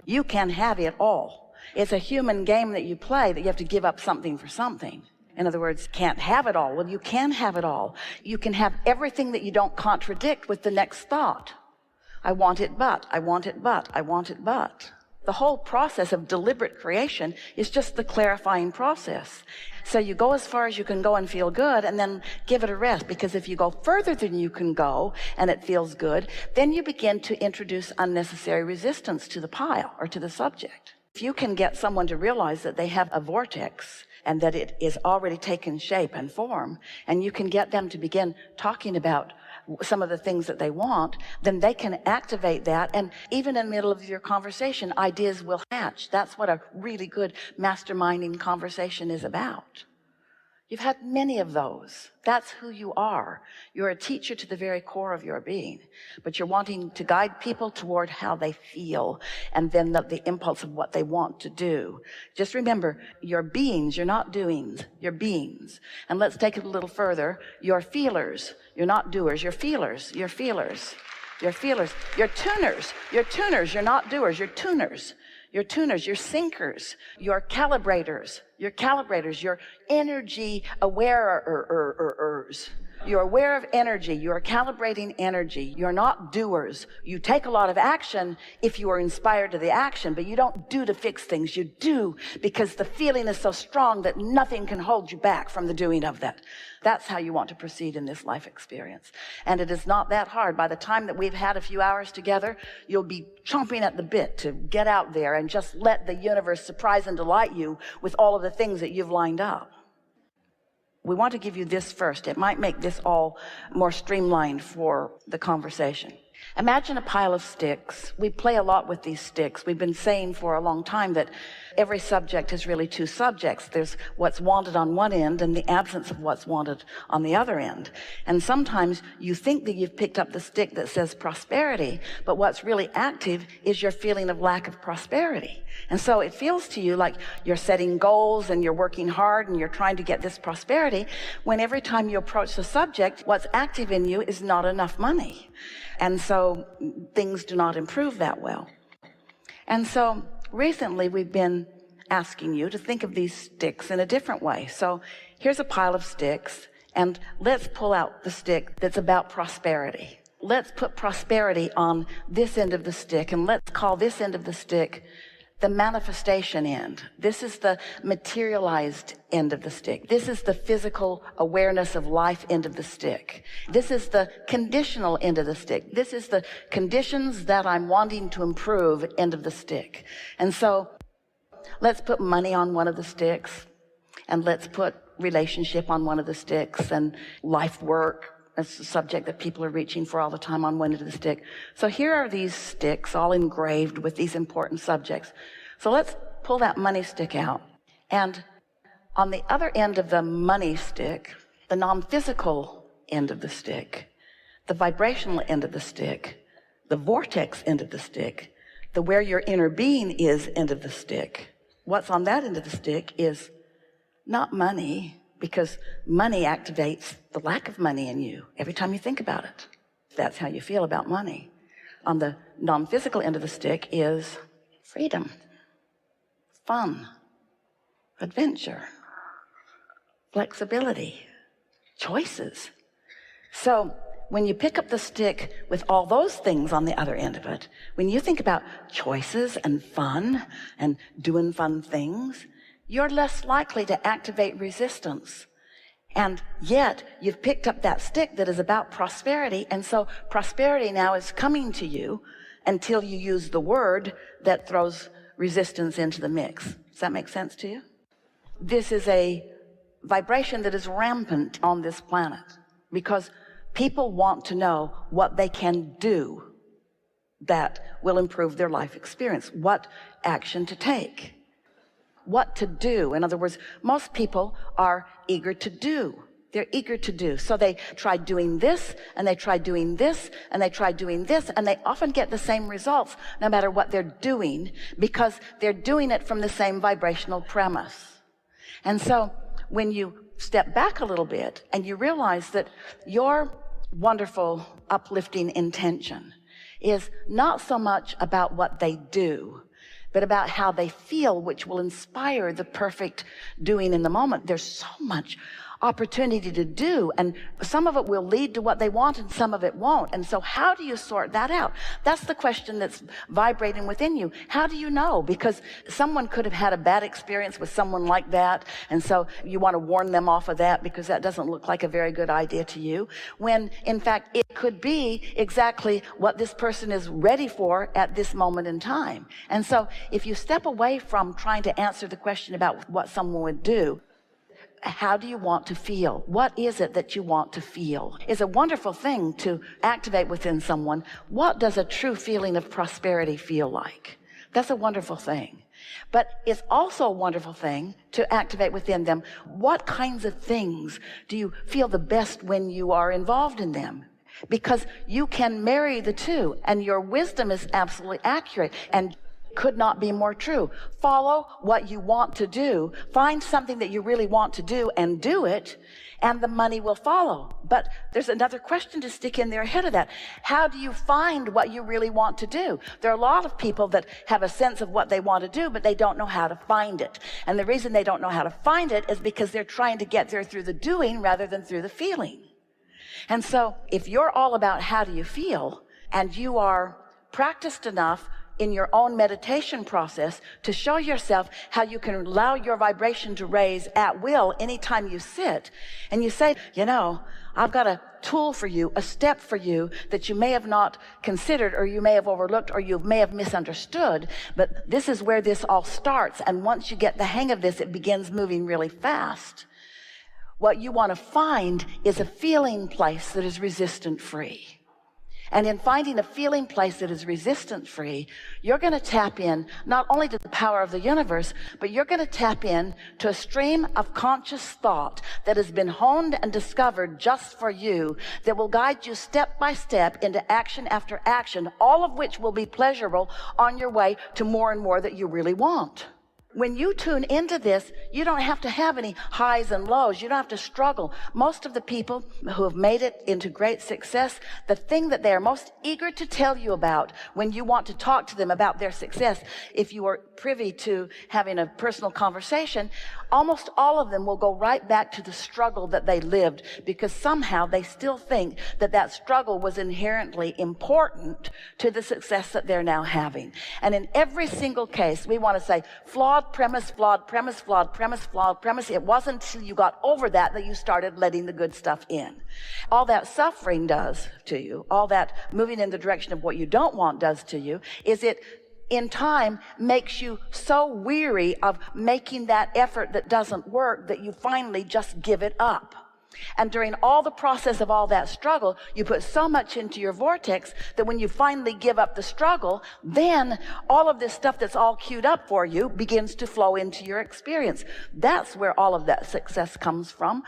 You can have it all. It's a human game that you play, that you have to give up something for something. In other words, can't have it all. Well, you can have it all. You can have everything that you don't contradict with the next thought. I want it, but, I want it, but, I want it, but. The whole process of deliberate creation is just the clarifying process. So you go as far as you can go and feel good, and then give it a rest, because if you go further than you can go and it feels good, then you begin to introduce unnecessary resistance to the pile or to the subject. If you can get someone to realize that they have a vortex and that it is already taken shape and form, and you can get them to begin talking about some of the things that they want, then they can activate that. And even in the middle of your conversation, ideas will hatch. That's what a really good masterminding conversation is about. You've had many of those. That's who you are. You're a teacher to the very core of your being, but you're wanting to guide people toward how they feel, and then the impulse of what they want to do. Just remember, you're beings, you're not doings, you're beings. And let's take it a little further. You're feelers, you're not doers, you're feelers, you're feelers, you're feelers, you're tuners, you're not doers, you're tuners. You're tuners, you're sinkers, you're calibrators, you're energy awareers. You're aware of energy, you're calibrating energy. You're not doers. You take a lot of action if you are inspired to the action, but you don't do to fix things. You do because the feeling is so strong that nothing can hold you back from the doing of that. That's how you want to proceed in this life experience. And it is not that hard. By the time that we've had a few hours together, you'll be chomping at the bit to get out there and just let the universe surprise and delight you with all of the things that you've lined up. We want to give you this first. It might make this all more streamlined for the conversation. Imagine a pile of sticks. We play a lot with these sticks. We've been saying for a long time that every subject is really two subjects. There's what's wanted on one end and the absence of what's wanted on the other end. And sometimes you think that you've picked up the stick that says prosperity, but what's really active is your feeling of lack of prosperity. And so it feels to you like you're setting goals and you're working hard and you're trying to get this prosperity, when every time you approach the subject, what's active in you is not enough money. And so things do not improve that well. And so recently we've been asking you to think of these sticks in a different way. So here's a pile of sticks, and let's pull out the stick that's about prosperity. Let's put prosperity on this end of the stick, and let's call this end of the stick the manifestation end. This is the materialized end of the stick. This is the physical awareness of life end of the stick. This is the conditional end of the stick. This is the conditions that I'm wanting to improve end of the stick. And so let's put money on one of the sticks, and let's put relationship on one of the sticks, and life work. That's a subject that people are reaching for all the time on one end of the stick. So here are these sticks all engraved with these important subjects. So let's pull that money stick out. And on the other end of the money stick, the non-physical end of the stick, the vibrational end of the stick, the vortex end of the stick, the where your inner being is end of the stick, what's on that end of the stick is not money, because money activates the lack of money in you every time you think about it. That's how you feel about money. On the non-physical end of the stick is freedom, fun, adventure, flexibility, choices. So when you pick up the stick with all those things on the other end of it, when you think about choices and fun and doing fun things, you're less likely to activate resistance. And yet you've picked up that stick that is about prosperity, and so prosperity now is coming to you until you use the word that throws resistance into the mix. Does that make sense to you? This is a vibration that is rampant on this planet because people want to know what they can do that will improve their life experience, what action to take. What to do. In other words, most people are eager to do. They're eager to do. So they try doing this, and they try doing this, and they try doing this, and they often get the same results no matter what they're doing, because they're doing it from the same vibrational premise. And so when you step back a little bit and you realize that your wonderful uplifting intention is not so much about what they do, but about how they feel, which will inspire the perfect doing in the moment. There's so much opportunity to do, and some of it will lead to what they want and some of it won't. And so how do you sort that out? That's the question that's vibrating within you. How do you know? Because someone could have had a bad experience with someone like that, and so you want to warn them off of that because that doesn't look like a very good idea to you, when in fact it could be exactly what this person is ready for at this moment in time. And so if you step away from trying to answer the question about what someone would do, how do you want to feel? What is it that you want to feel? It's a wonderful thing to activate within someone. What does a true feeling of prosperity feel like? That's a wonderful thing. But it's also a wonderful thing to activate within them. What kinds of things do you feel the best when you are involved in them? Because you can marry the two, and your wisdom is absolutely accurate and could not be more true. Follow what you want to do. Find something that you really want to do and do it, and the money will follow. But there's another question to stick in there ahead of that. How do you find what you really want to do? There are a lot of people that have a sense of what they want to do, but they don't know how to find it. And the reason they don't know how to find it is because they're trying to get there through the doing rather than through the feeling. And so if you're all about how do you feel, and you are practiced enough in your own meditation process to show yourself how you can allow your vibration to raise at will anytime you sit, and you say, you know, I've got a tool for you, a step for you that you may have not considered, or you may have overlooked, or you may have misunderstood, but this is where this all starts. And once you get the hang of this, it begins moving really fast. What you want to find is a feeling place that is resistant free. And in finding a feeling place that is resistance free, you're going to tap in not only to the power of the universe, but you're going to tap in to a stream of conscious thought that has been honed and discovered just for you, that will guide you step by step into action after action, all of which will be pleasurable on your way to more and more that you really want. When you tune into this, you don't have to have any highs and lows. You don't have to struggle. Most of the people who have made it into great success, the thing that they are most eager to tell you about when you want to talk to them about their success, if you are privy to having a personal conversation, almost all of them will go right back to the struggle that they lived, because somehow they still think that that struggle was inherently important to the success that they're now having. And in every single case, we want to say, flawed premise, flawed premise, flawed premise, flawed premise. It wasn't until you got over that you started letting the good stuff in. All that suffering does to you, all that moving in the direction of what you don't want does to you, is it in time makes you so weary of making that effort that doesn't work that you finally just give it up. And during all the process of all that struggle, you put so much into your vortex that when you finally give up the struggle, then all of this stuff that's all queued up for you begins to flow into your experience. That's where all of that success comes from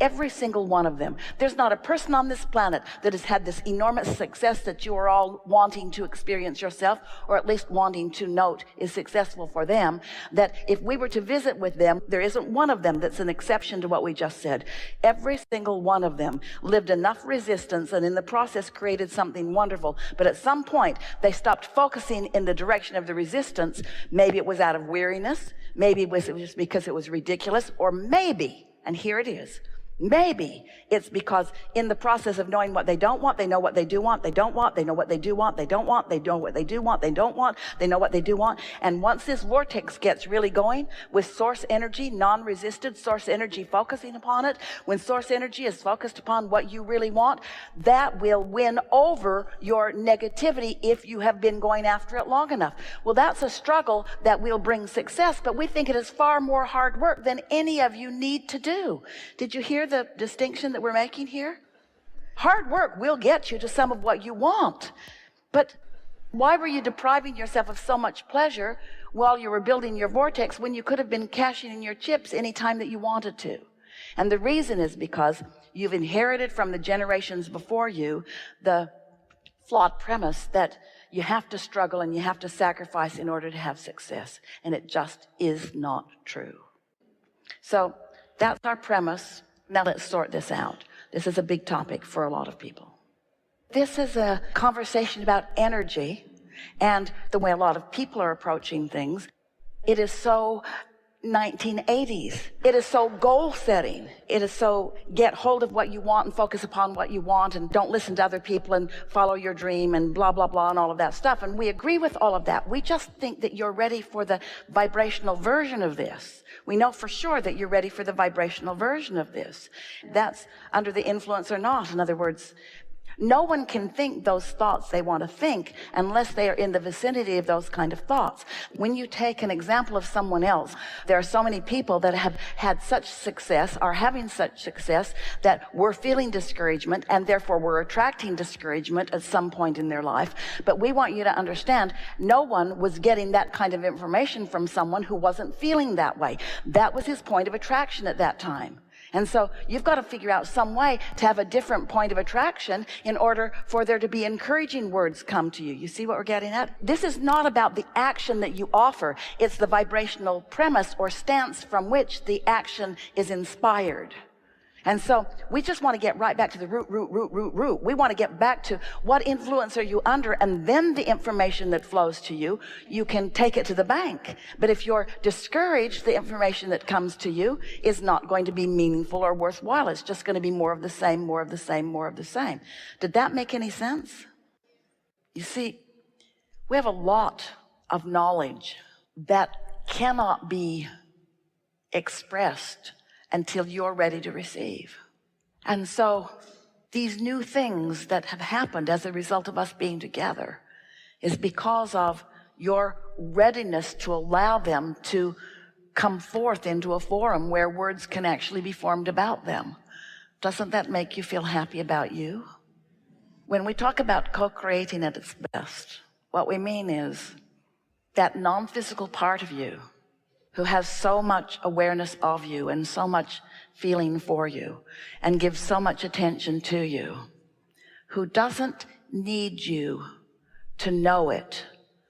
every single one of them. There's not a person on this planet that has had this enormous success that you are all wanting to experience yourself, or at least wanting to note is successful for them, that if we were to visit with them, there isn't one of them that's an exception to what we just said. Every single one of them lived enough resistance and in the process created something wonderful. But at some point, they stopped focusing in the direction of the resistance. Maybe it was out of weariness. Maybe it was just because it was ridiculous. Or maybe, and here it is, maybe it's because in the process of knowing what they don't want, they know what they do want, they don't want, they know what they do want, they don't want, they know what they do want, they don't want, they know what they do want. And once this vortex gets really going with source energy, non-resisted source energy focusing upon it, when source energy is focused upon what you really want, that will win over your negativity if you have been going after it long enough. Well, that's a struggle that will bring success, but we think it is far more hard work than any of you need to do. Did you hear the distinction that we're making here? Hard work will get you to some of what you want, but why were you depriving yourself of so much pleasure while you were building your vortex when you could have been cashing in your chips anytime that you wanted to? And the reason is because you've inherited from the generations before you the flawed premise that you have to struggle and you have to sacrifice in order to have success, and it just is not true. So that's our premise. Now let's sort this out. This is a big topic for a lot of people. This is a conversation about energy and the way a lot of people are approaching things. It is so 1980s. It is so goal setting. It is so get hold of what you want and focus upon what you want and don't listen to other people and follow your dream and blah, blah, blah and all of that stuff. And we agree with all of that. We just think that you're ready for the vibrational version of this. We know for sure that you're ready for the vibrational version of this. That's under the influence or not. In other words, no one can think those thoughts they want to think unless they are in the vicinity of those kind of thoughts. When you take an example of someone else, there are so many people that have had such success, are having such success, that we're feeling discouragement and therefore we're attracting discouragement at some point in their life. But we want you to understand, no one was getting that kind of information from someone who wasn't feeling that way. That was his point of attraction at that time. And so you've got to figure out some way to have a different point of attraction in order for there to be encouraging words come to you. You see what we're getting at? This is not about the action that you offer. It's the vibrational premise or stance from which the action is inspired. And so we just want to get right back to the root. We want to get back to what influence are you under, and then the information that flows to you, you can take it to the bank. But if you're discouraged, the information that comes to you is not going to be meaningful or worthwhile. It's just going to be more of the same, more of the same, more of the same. Did that make any sense? You see, we have a lot of knowledge that cannot be expressed until you're ready to receive. And so these new things that have happened as a result of us being together is because of your readiness to allow them to come forth into a forum where words can actually be formed about them. Doesn't that make you feel happy about you? When we talk about co-creating at its best, what we mean is that non-physical part of you who has so much awareness of you and so much feeling for you and gives so much attention to you, who doesn't need you to know it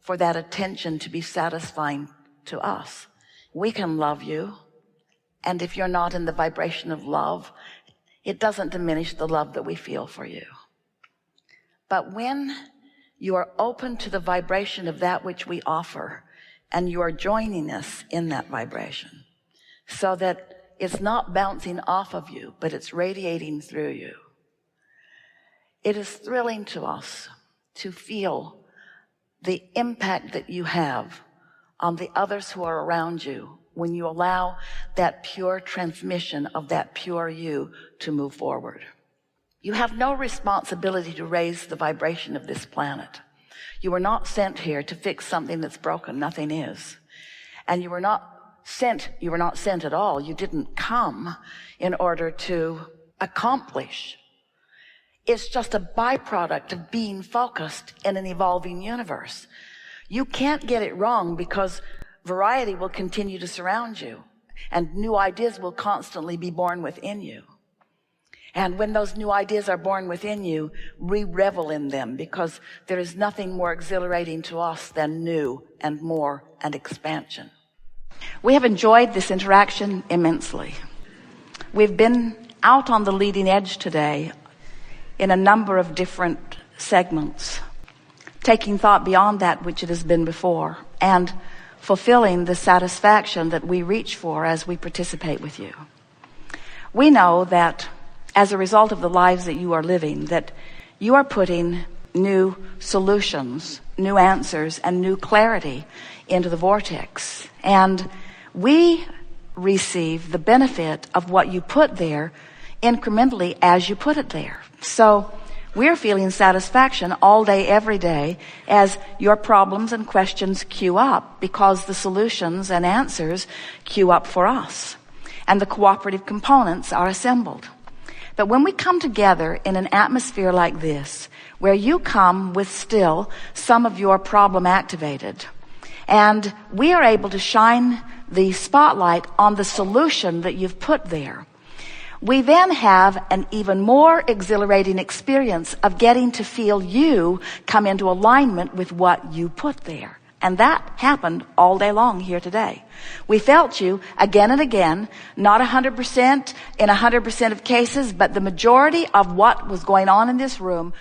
for that attention to be satisfying to us. We can love you, and if you're not in the vibration of love, it doesn't diminish the love that we feel for you. But when you are open to the vibration of that which we offer, and you are joining us in that vibration so that it's not bouncing off of you, but it's radiating through you. It is thrilling to us to feel the impact that you have on the others who are around you when you allow that pure transmission of that pure you to move forward. You have no responsibility to raise the vibration of this planet. You were not sent here to fix something that's broken. Nothing is. And you were not sent at all. You didn't come in order to accomplish. It's just a byproduct of being focused in an evolving universe. You can't get it wrong because variety will continue to surround you and new ideas will constantly be born within you. And when those new ideas are born within you, we revel in them because there is nothing more exhilarating to us than new and more and expansion. We have enjoyed this interaction immensely. We've been out on the leading edge today in a number of different segments, taking thought beyond that which it has been before and fulfilling the satisfaction that we reach for as we participate with you. We know that as a result of the lives that you are living, that you are putting new solutions, new answers, and new clarity into the vortex. And we receive the benefit of what you put there incrementally as you put it there. So we're feeling satisfaction all day, every day, as your problems and questions queue up because the solutions and answers queue up for us. And the cooperative components are assembled. But when we come together in an atmosphere like this, where you come with still some of your problem activated, and we are able to shine the spotlight on the solution that you've put there, we then have an even more exhilarating experience of getting to feel you come into alignment with what you put there. And that happened all day long here today. We felt you again and again, not 100% in 100% of cases, but the majority of what was going on in this room